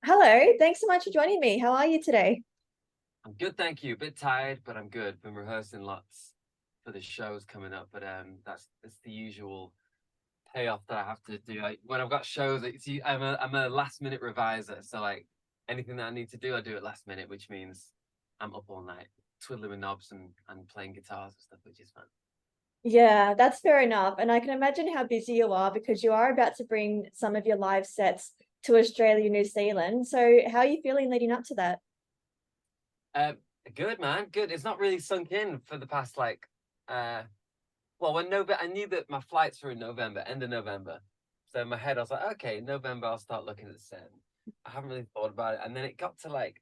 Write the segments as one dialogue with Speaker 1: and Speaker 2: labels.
Speaker 1: Hello, thanks so much for joining me. How are you today?
Speaker 2: I'm good, thank you. A bit tired, but I'm good. Been rehearsing lots for the shows coming up, but that's the usual payoff that I have to do. Like when I've got shows, I'm a last minute reviser, so like anything that I need to do, I do it last minute, which means I'm up all night twiddling my knobs and playing guitars and stuff, which is fun.
Speaker 1: Yeah, that's fair enough. And I can imagine how busy you are because you are about to bring some of your live sets to Australia, New Zealand. So how are you feeling leading up to that?
Speaker 2: Uh, Good man, good. It's not really sunk in for the past uh well, when November, I knew that my flights were in November, end of November. So in my head, I was like, okay, November, I'll start looking at the set. I haven't really thought about it. And then it got to it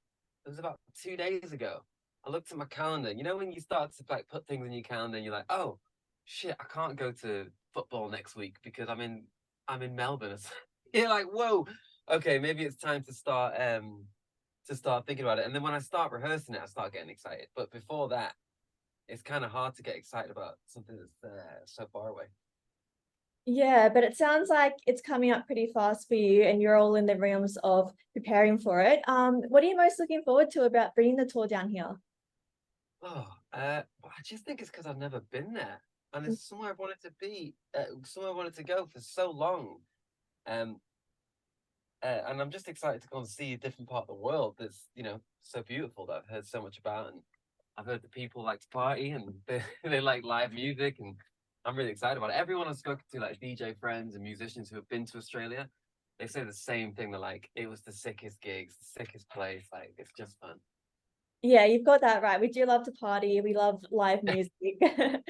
Speaker 2: was about 2 days ago. I looked at my calendar. You know, when you start to like put things in your calendar and you're like, oh, shit, I can't go to football next week because I'm in Melbourne. You're like, whoa, okay, maybe it's time to start thinking about it. And then when I start rehearsing it, I start getting excited. But before that, it's kind of hard to get excited about something that's so far away.
Speaker 1: Yeah, but it sounds like it's coming up pretty fast for you and you're all in the realms of preparing for it. What are you most looking forward to about bringing the tour down here?
Speaker 2: Well, I just think it's because I've never been there, and it's somewhere I've wanted to be, somewhere I wanted to go for so long. Um, and I'm just excited to go and see a different part of the world that's so beautiful that I've heard so much about, and I've heard that people like to party and they like live music, and I'm really excited about it. Everyone I've spoken to, like DJ friends and musicians who have been to Australia, they say the same thing. They're like, it was the sickest gigs, the sickest place. Like, it's just fun.
Speaker 1: Yeah, you've got that right. We do love to party. We love live music. Do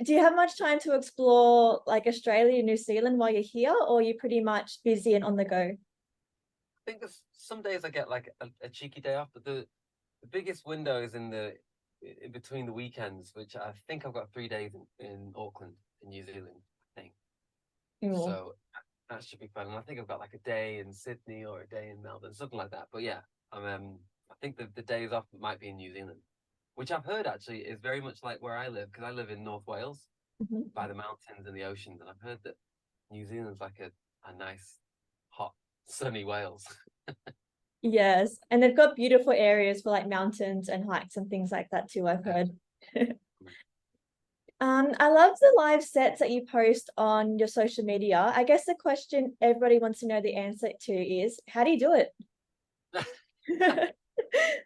Speaker 1: you have much time to explore like Australia and New Zealand while you're here, or are you pretty much busy and on the go?
Speaker 2: Think there's some days I get like a cheeky day off, but the biggest window is in between the weekends, which I think I've got 3 days in Auckland, in New Zealand, I think.
Speaker 1: Mm.
Speaker 2: So that should be fun. And I think I've got like a day in Sydney or a day in Melbourne, something like that. But yeah, I think the days off might be in New Zealand, which I've heard actually is very much like where I live, because I live in North Wales
Speaker 1: Mhm.
Speaker 2: by the mountains and the oceans, and I've heard that New Zealand's like a nice, hot, sunny Wales.
Speaker 1: Yes, and they've got beautiful areas for like mountains and hikes and things like that too, I've heard. I love the live sets that you post on your social media. I guess the question everybody wants to know the answer to is, how do you do it?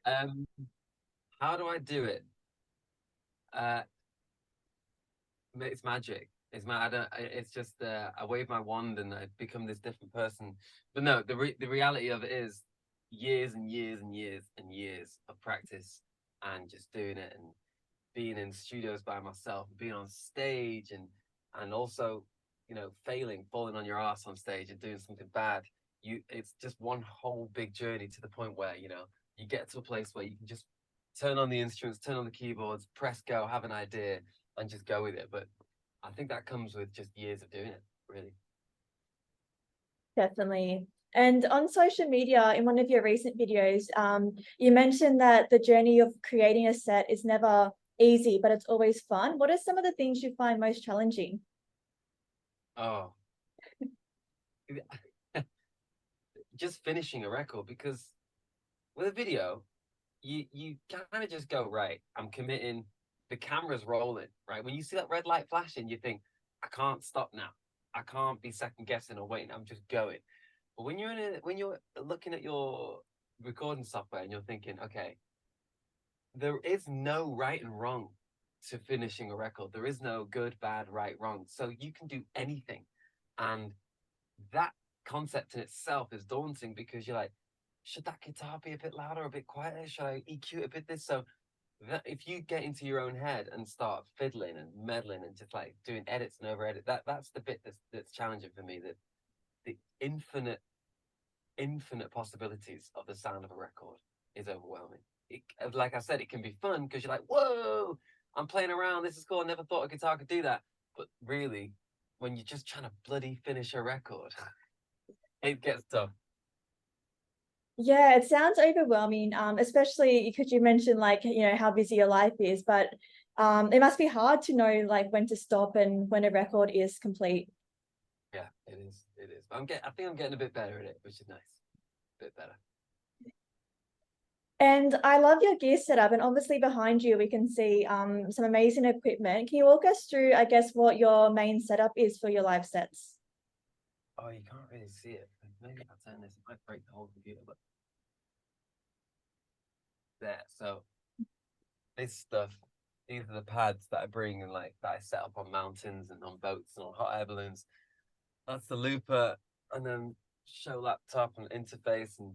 Speaker 2: um, how do I do it? Uh, it's magic. I don't. It's just I wave my wand and I become this different person. But no, the reality of it is years and years and years and years of practice and just doing it and being in studios by myself, being on stage and also failing, falling on your ass on stage and doing something bad. It's just one whole big journey to the point where you get to a place where you can just turn on the instruments, turn on the keyboards, press go, have an idea, and just go with it. But I think that comes with just years of doing it, really.
Speaker 1: Definitely. And on social media, in one of your recent videos, you mentioned that the journey of creating a set is never easy, but it's always fun. What are some of the things you find most challenging?
Speaker 2: Oh, just finishing a record, because with a video, you kind of just go, right, I'm committing, the camera's rolling, right? When you see that red light flashing, you think, I can't stop now. I can't be second guessing or waiting. I'm just going. But when you're looking at your recording software and you're thinking, okay, there is no right and wrong to finishing a record. There is no good, bad, right, wrong. So you can do anything. And that concept in itself is daunting, because you're like, should that guitar be a bit louder or a bit quieter? Should I EQ it a bit this? So that if you get into your own head and start fiddling and meddling and just like doing edits and over edit, that's the bit that's challenging for me. That the infinite possibilities of the sound of a record is overwhelming. Like I said, it can be fun because you're like, whoa, I'm playing around. This is cool. I never thought a guitar could do that. But really, when you're just trying to bloody finish a record, it gets tough.
Speaker 1: Yeah, it sounds overwhelming, especially because you mentioned like, how busy your life is, but it must be hard to know like when to stop and when a record is complete.
Speaker 2: Yeah, it is. It is. I think I'm getting a bit better at it, which is nice. bit better.
Speaker 1: And I love your gear setup, and obviously behind you we can see some amazing equipment. Can you walk us through, I guess, what your main setup is for your live sets?
Speaker 2: Oh, you can't really see it. Maybe if I turn this, it might break the whole computer, but there. So this stuff, these are the pads that I bring and like that I set up on mountains and on boats and on hot air balloons. That's the looper, and then show laptop and interface. And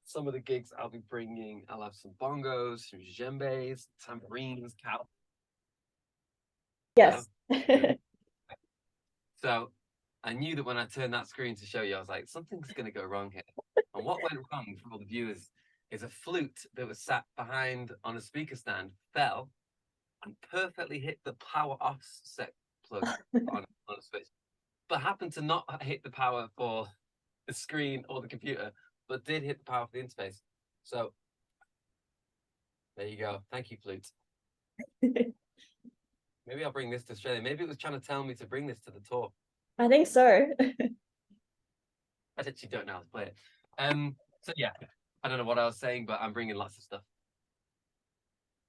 Speaker 2: some of the gigs I'll be bringing, I'll have some bongos, some djembes, tambourines, cow.
Speaker 1: Yes.
Speaker 2: So I knew that when I turned that screen to show you, I was like, something's going to go wrong here. And what went wrong for all the viewers is a flute that was sat behind on a speaker stand fell and perfectly hit the power offset plug on a switch, but happened to not hit the power for the screen or the computer, but did hit the power for the interface. So there you go. Thank you, flute. Maybe I'll bring this to Australia. Maybe it was trying to tell me to bring this to the tour.
Speaker 1: I think so.
Speaker 2: I actually don't know how to play it. So yeah, I don't know what I was saying, but I'm bringing lots of stuff.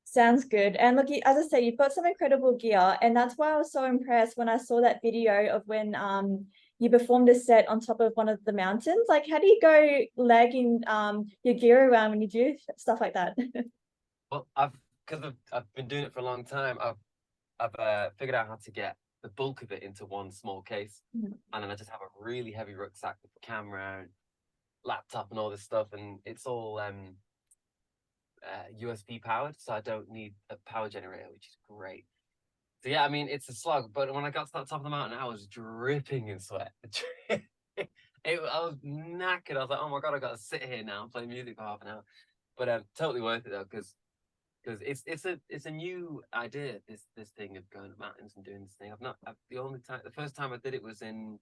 Speaker 1: Sounds good. And look, as I say, you've got some incredible gear, and that's why I was so impressed when I saw that video of when you performed a set on top of one of the mountains. Like, how do you go lagging your gear around when you do stuff like that?
Speaker 2: Well, because I've been doing it for a long time. I've figured out how to get the bulk of it into one small case, and then I just have a really heavy rucksack with the camera and laptop and all this stuff, and it's all USB powered, so I don't need a power generator, which is great. So yeah, I mean, it's a slog, but when I got to the top of the mountain, I was dripping in sweat. I was knackered. I was like, oh my god, I got to sit here now and play music for half an hour. But totally worth it though, because it's a new idea, this thing of going to mountains and doing this thing. The first time I did it was in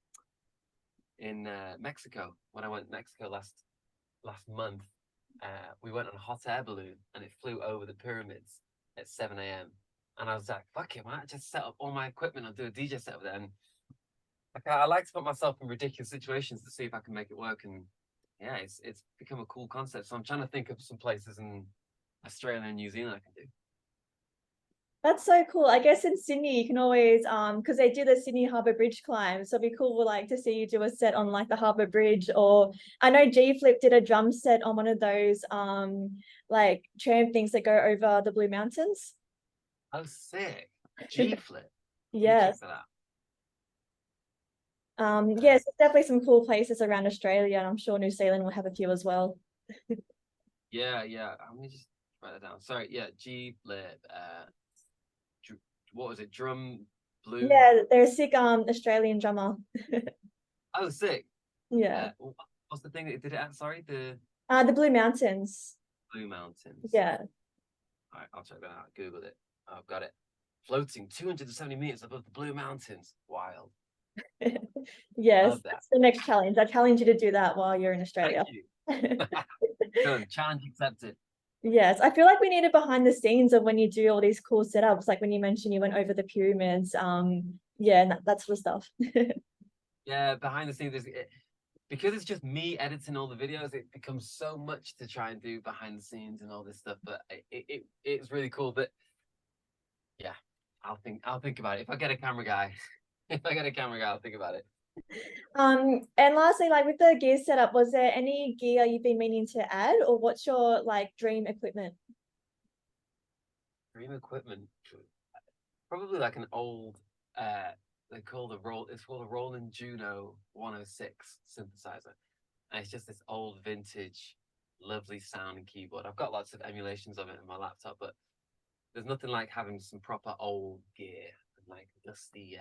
Speaker 2: Mexico, when I went to Mexico last month. We went on a hot air balloon and it flew over the pyramids at 7 a.m. And I was like, fuck it, why not just set up all my equipment and do a DJ set up there? And I like to put myself in ridiculous situations to see if I can make it work. And yeah, it's become a cool concept. So I'm trying to think of some places in Australia and New Zealand I can do.
Speaker 1: That's so cool. I guess in Sydney you can always because they do the Sydney Harbour Bridge climb, so it'd be cool like to see you do a set on like the Harbour Bridge. Or I know G Flip did a drum set on one of those like tram things that go over the Blue Mountains.
Speaker 2: Oh, sick. G Flip.
Speaker 1: Yes.
Speaker 2: Check that out.
Speaker 1: Yes, there's definitely some cool places around Australia, and I'm sure New Zealand will have a few as well.
Speaker 2: Yeah. Let me just write that down. Sorry, yeah, G Flip. What was it? Drum Blue?
Speaker 1: Yeah, they're a sick Australian drummer.
Speaker 2: Oh, sick.
Speaker 1: Yeah.
Speaker 2: What's the thing that did it at? Sorry, the
Speaker 1: Blue Mountains.
Speaker 2: Blue Mountains.
Speaker 1: Yeah.
Speaker 2: All right, I'll check that out. Googled it. I've got it. Floating 270 meters above the Blue Mountains. Wild.
Speaker 1: Yes, that's the next challenge. I challenge you to do that while you're in Australia.
Speaker 2: Done. Challenge accepted.
Speaker 1: Yes, I feel like we need a behind the scenes of when you do all these cool setups, like when you mentioned you went over the pyramids, yeah, and that sort of stuff.
Speaker 2: Yeah, behind the scenes, because it's just me editing all the videos, it becomes so much to try and do behind the scenes and all this stuff. But it's really cool. But yeah, I'll think about it. If I get a camera guy, I'll think about it.
Speaker 1: And lastly, like with the gear setup, was there any gear you've been meaning to add, or what's your like dream equipment?
Speaker 2: Dream equipment, probably like an old it's called a Roland Juno 106 synthesizer, and it's just this old vintage lovely sounding keyboard. I've got lots of emulations of it in my laptop, but there's nothing like having some proper old gear and like dusty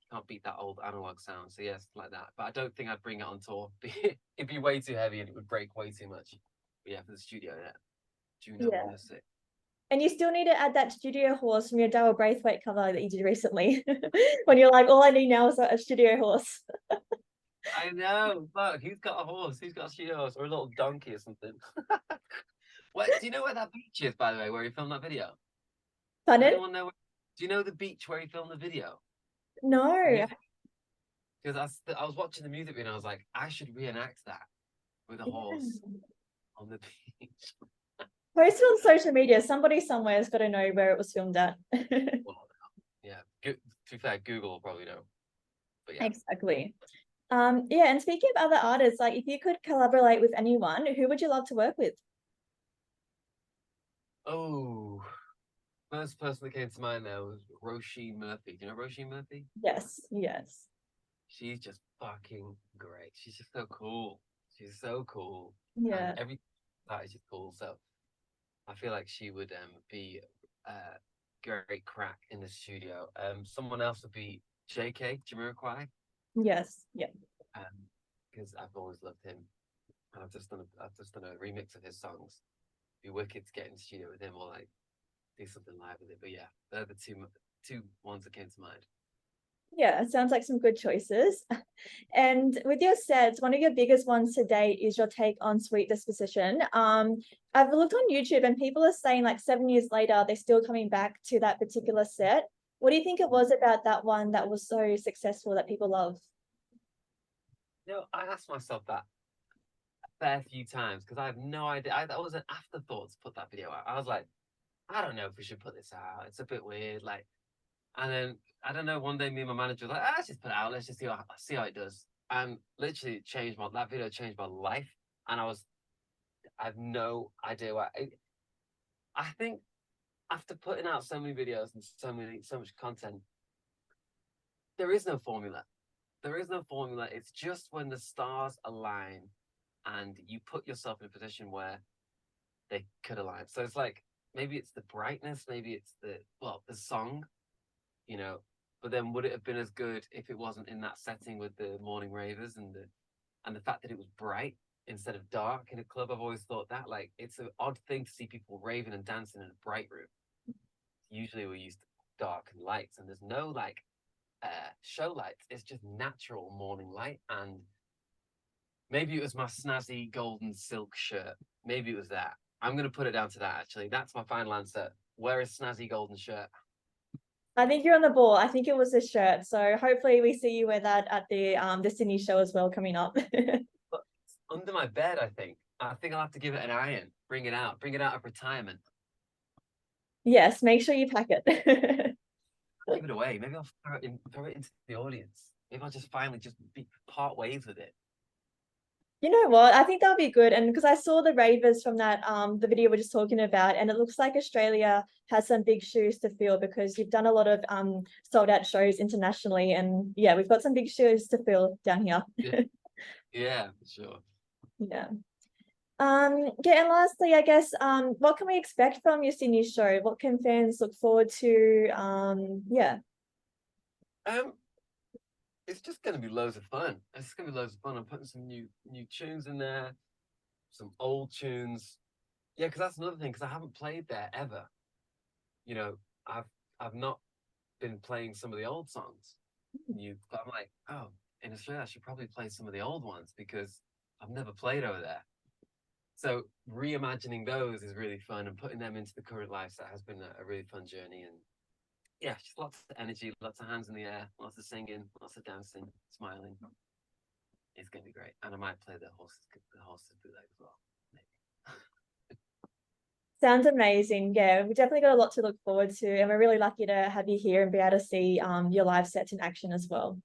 Speaker 2: can't beat that old analog sound. So yes, like that. But I don't think I'd bring it on tour. It'd be way too heavy and it would break way too much. But yeah, for the studio, yeah. Juno 106.
Speaker 1: And you still need to add that studio horse from your Daryl Braithwaite cover that you did recently. When you're like, all I need now is a studio horse.
Speaker 2: I know. Look, who's got a horse? Who's got a studio horse or a little donkey or something? What? Do you know where that beach is, by the way, where he filmed that video?
Speaker 1: Pardon?
Speaker 2: Does anyone know? Do you know the beach where he filmed the video?
Speaker 1: No.
Speaker 2: Because I was watching the music video and I was like, I should reenact that. with a
Speaker 1: Yeah.
Speaker 2: horse on the beach.
Speaker 1: Post it on social media. Somebody somewhere has got to know where it was filmed at.
Speaker 2: Well, yeah. To be fair, Google will probably know. But yeah.
Speaker 1: Exactly. Yeah, and speaking of other artists, like if you could collaborate with anyone, who would you love to work with?
Speaker 2: Oh, first person that came to mind there was Roisin Murphy. Do you know Roisin Murphy?
Speaker 1: Yes, yes.
Speaker 2: She's just fucking great. She's just so cool. She's so cool. And
Speaker 1: Yeah.
Speaker 2: every part is just cool. So I feel like she would be great crack in the studio. Someone else would be JK, Jamiroquai.
Speaker 1: Yes. Yeah.
Speaker 2: Because I've always loved him. And I've just done a remix of his songs. It'd be wicked to get in the studio with him or like do something live with it. But yeah, they're the two ones that came to mind.
Speaker 1: Yeah, it sounds like some good choices. And with your sets, one of your biggest ones to date is your take on Sweet Disposition. I've looked on YouTube and people are saying like 7 years later, they're still coming back to that particular set. What do you think it was about that one that was so successful that people love?
Speaker 2: You know, I asked myself that a fair few times because I have no idea. That was an afterthought to put that video out. I was like, I don't know if we should put this out. It's a bit weird. Like, and then I don't know. One day, me and my manager were like, let's just put it out. Let's just see how it does. And literally, that video changed my life. And I have no idea why. I think after putting out so many videos and so much content, there is no formula. There is no formula. It's just when the stars align and you put yourself in a position where they could align. So it's like maybe it's the brightness, maybe it's the song, you know. But then would it have been as good if it wasn't in that setting with the morning ravers and the fact that it was bright instead of dark in a club? I've always thought that like it's an odd thing to see people raving and dancing in a bright room. Usually we're used to dark and lights, and there's no like show lights. It's just natural morning light. And maybe it was my snazzy golden silk shirt. Maybe it was that. I'm gonna put it down to that. Actually, that's my final answer. Wear a snazzy golden shirt.
Speaker 1: I think you're on the ball. I think it was a shirt. So hopefully we see you wear that at the Sydney show as well coming up.
Speaker 2: But it's under my bed. I think I'll have to give it an iron. Bring it out. Bring it out of retirement.
Speaker 1: Yes, make sure you pack it.
Speaker 2: Give it away. Maybe I'll throw it into the audience. Maybe I'll just finally just part ways with it.
Speaker 1: You know what? I think that'll be good. And because I saw the ravers from that the video we're just talking about, and it looks like Australia has some big shoes to fill because you've done a lot of sold out shows internationally. And yeah, we've got some big shoes to fill down here.
Speaker 2: Yeah, for sure.
Speaker 1: Yeah. Yeah, and lastly, I guess what can we expect from your Sydney show? What can fans look forward to? Yeah.
Speaker 2: Um, it's just gonna be loads of fun. It's gonna be loads of fun. I'm putting some new tunes in there, some old tunes. Yeah, because that's another thing. Because I haven't played there ever. You know, I've not been playing some of the old songs. But I'm like, oh, in Australia, I should probably play some of the old ones because I've never played over there. So reimagining those is really fun, and putting them into the current lifestyle has been a really fun journey. And yeah, just lots of energy, lots of hands in the air, lots of singing, lots of dancing, smiling. It's gonna be great. And I might play the horses bootleg as well. Maybe.
Speaker 1: Sounds amazing. Yeah, we definitely got a lot to look forward to, and we're really lucky to have you here and be able to see your live sets in action as well.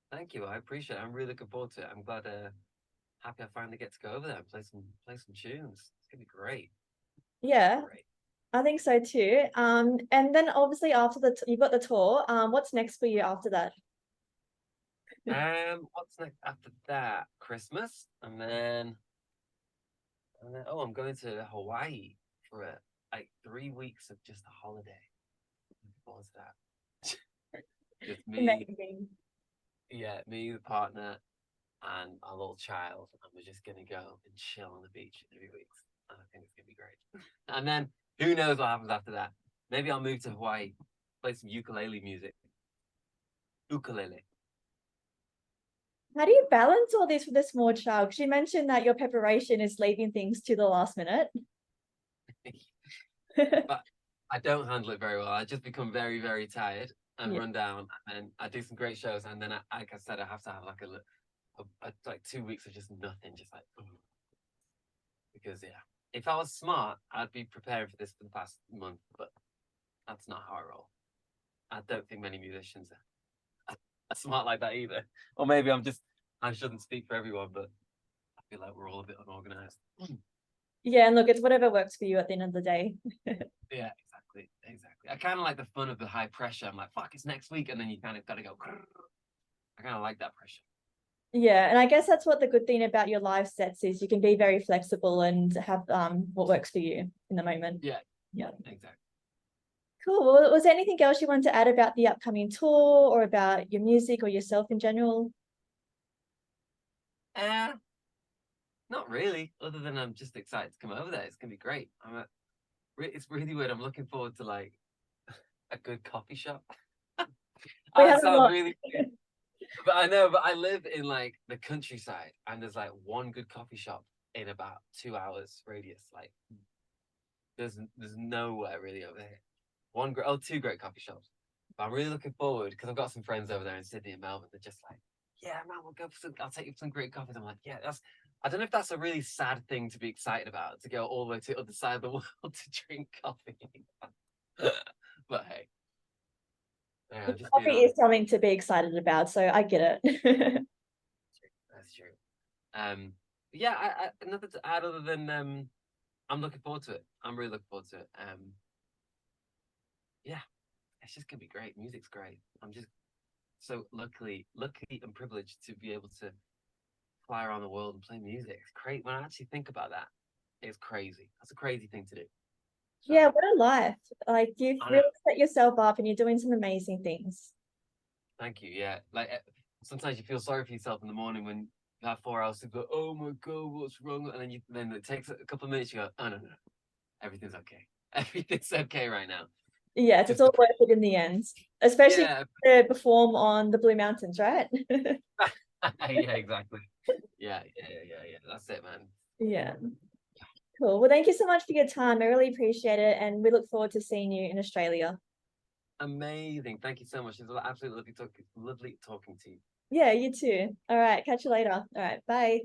Speaker 2: Thank you. I appreciate it. I'm really looking forward to it. I'm glad happy I finally get to go over there and play some tunes. It's gonna be great.
Speaker 1: Yeah,
Speaker 2: Great.
Speaker 1: I think so too. And then obviously after you've got the tour. What's next for you after that?
Speaker 2: What's next after that? Christmas, and then oh, I'm going to Hawaii for like 3 weeks of just a holiday. Looking forward to that. Just me,
Speaker 1: Amazing.
Speaker 2: yeah, me, the partner, and our little child, and we're just gonna go and chill on the beach for 3 weeks. And I think it's gonna be great. And then who knows what happens after that? Maybe I'll move to Hawaii, play some ukulele music. Ukulele.
Speaker 1: How do you balance all this with a small child? Because you mentioned that your preparation is leaving things to the last minute.
Speaker 2: But I don't handle it very well. I just become very, very tired and
Speaker 1: Yeah.
Speaker 2: run down, and I do some great shows, and then like I said, I have to have like like 2 weeks of just nothing, just like, because yeah, if I was smart, I'd be preparing for this for the past month, but that's not how I roll. I don't think many musicians are smart like that either. Or maybe I shouldn't speak for everyone, but I feel like we're all a bit unorganized.
Speaker 1: Yeah, and look, it's whatever works for you at the end of the day.
Speaker 2: Yeah, exactly. I kind of like the fun of the high pressure. I'm like, fuck, it's next week, and then you kind of got to go. I kind of like that pressure.
Speaker 1: Yeah, and I guess that's what the good thing about your live sets is. You can be very flexible and have what works for you in the moment.
Speaker 2: Yeah,
Speaker 1: yeah,
Speaker 2: exactly.
Speaker 1: Cool. Well, was there anything else you wanted to add about the upcoming tour or about your music or yourself in general?
Speaker 2: Not really, other than I'm just excited to come over there. It's gonna be great. It's really weird. I'm looking forward to like a good coffee shop.
Speaker 1: We
Speaker 2: That
Speaker 1: have a
Speaker 2: sounds
Speaker 1: lot.
Speaker 2: really weird, but I know. But I live in like the countryside, and there's like one good coffee shop in about 2 hours radius. Like there's nowhere really over here. Two great coffee shops. But I'm really looking forward because I've got some friends over there in Sydney and Melbourne. They're just like, yeah, man, we'll go for some. I'll take you for some great coffees. I'm like, yeah, that's. I don't know if that's a really sad thing to be excited about, to go all the way to the other side of the world to drink coffee. But hey, yeah, I'm just being
Speaker 1: Coffee is
Speaker 2: honest.
Speaker 1: something to be excited about, so I get it.
Speaker 2: That's true. Yeah, I nothing to add other than I'm looking forward to it. I'm really looking forward to it. Yeah, it's just gonna be great. Music's great. I'm just so lucky and privileged to be able to fly around the world and play music. It's great. When I actually think about that, it's crazy. That's a crazy thing to do. So,
Speaker 1: Yeah, what a life. Like you've
Speaker 2: I know.
Speaker 1: really set yourself up and you're doing some amazing things.
Speaker 2: Thank you. Yeah. Like sometimes you feel sorry for yourself in the morning when you have 4 hours to go, oh my God, what's wrong? And then it takes a couple of minutes, you go, oh no. Everything's okay. Everything's okay right now.
Speaker 1: Yes, it's
Speaker 2: Just the
Speaker 1: all worth it in the end, especially
Speaker 2: yeah.
Speaker 1: to perform on the Blue Mountains, right?
Speaker 2: Yeah, exactly. Yeah. That's it, man.
Speaker 1: Yeah, cool. Well, thank you so much for your time. I really appreciate it. And we look forward to seeing you in Australia.
Speaker 2: Amazing. Thank you so much. It's absolutely lovely talking to you.
Speaker 1: Yeah, you too. All right, catch you later. All right, bye.